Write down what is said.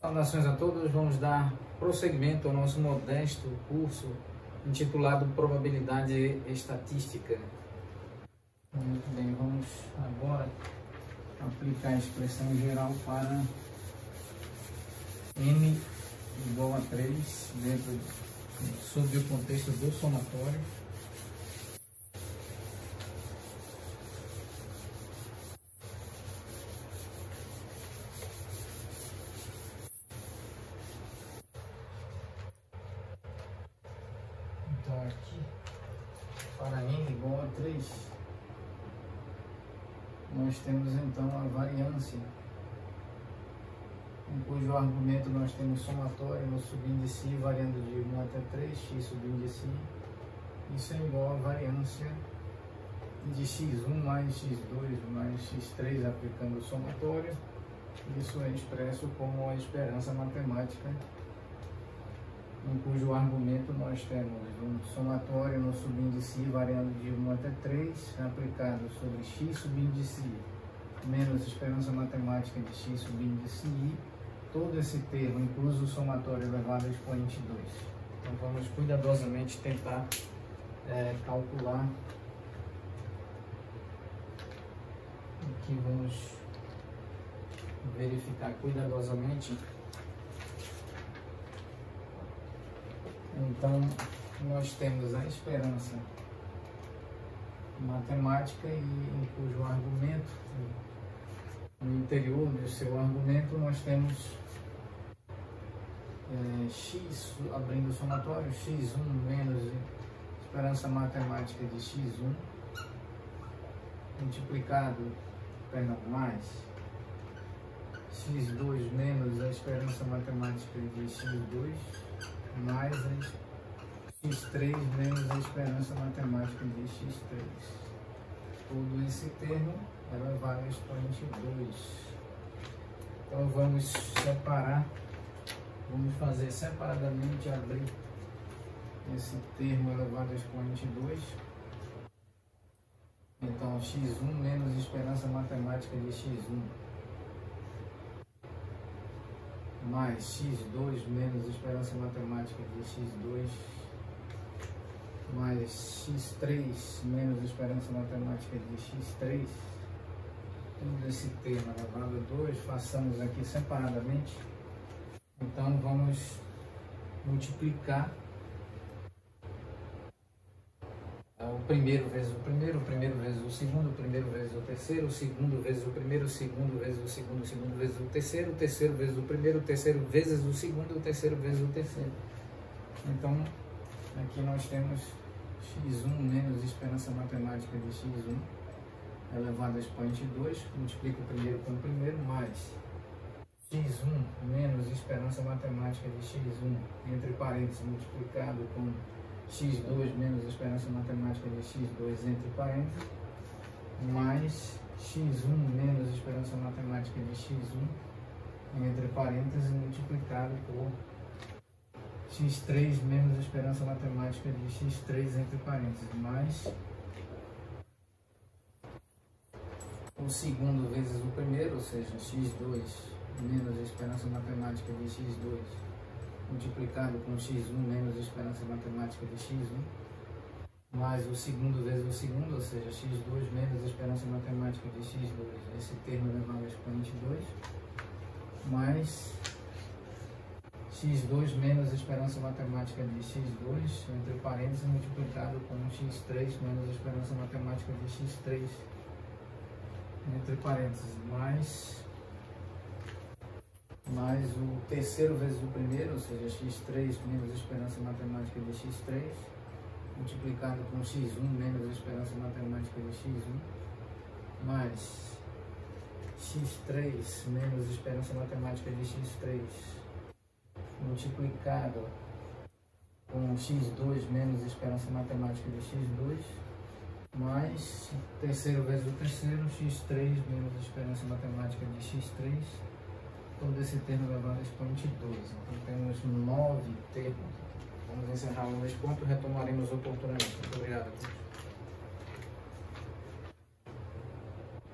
Saudações a todos, vamos dar prosseguimento ao nosso modesto curso intitulado Probabilidade Estatística. Muito bem, vamos agora aplicar a expressão geral para n igual a 3 sob o contexto do somatório. Então aqui, para n igual a 3, nós temos então a variância, em cujo argumento nós temos somatório no subíndice i variando de 1 até 3, x subíndice i. Isso é igual a variância de x1 mais x2 mais x3 aplicando o somatório. Isso é expresso como a esperança matemática, em cujo argumento nós temos um somatório no subíndice i variando de 1 até 3, aplicado sobre x subíndice i, menos esperança matemática de x subíndice i, todo esse termo, incluso o somatório elevado a expoente 2. Então vamos cuidadosamente tentar calcular. Aqui vamos verificar cuidadosamente. Então, nós temos a esperança matemática e em cujo argumento, no interior do seu argumento, nós temos x, abrindo o somatório, x1 menos esperança matemática de x1, mais x2 menos a esperança matemática de x2, mais x3 menos a esperança matemática de x3. Todo esse termo elevado a expoente 2. Então vamos separar, vamos fazer separadamente, abrir esse termo elevado a expoente 2. Então x1 menos esperança matemática de x1 mais x2 menos esperança matemática de x2 mais x3 menos esperança matemática de x3, todo esse termo elevado a 2, façamos aqui separadamente. Então vamos multiplicar o primeiro vezes o primeiro vezes o segundo vezes o terceiro vezes o primeiro, segundo vezes o segundo vezes o terceiro vezes o primeiro vezes o segundo vezes o terceiro. Então, aqui nós temos x1 menos esperança matemática de x1 elevado a expoente 2, multiplica o primeiro com o primeiro, mais x1 menos esperança matemática de x1, entre parênteses, multiplicado com x2 menos esperança matemática de x2 entre parênteses, mais x1 menos esperança matemática de x1 entre parênteses, multiplicado por x3 menos esperança matemática de x3 entre parênteses, mais o segundo vezes o primeiro, ou seja, x2 menos esperança matemática de x2 multiplicado com x1 menos esperança matemática de x1, mais o segundo vezes o segundo, ou seja, x2 menos esperança matemática de x2, esse termo elevado a expoente 2, mais x2 menos esperança matemática de x2, entre parênteses, multiplicado com x3 menos esperança matemática de x3, entre parênteses, mais o terceiro vezes o primeiro, ou seja, x3 menos esperança matemática de x3, multiplicado com x1 menos esperança matemática de x1, mais x3 menos esperança matemática de x3, multiplicado com x2 menos esperança matemática de x2, mais terceiro vezes o terceiro, x3 menos esperança matemática de x3, todo esse termo elevado a expoente 2. Então temos 9 termos. Vamos encerrar nesse ponto, retomaremos oportunamente. Muito obrigado a todos.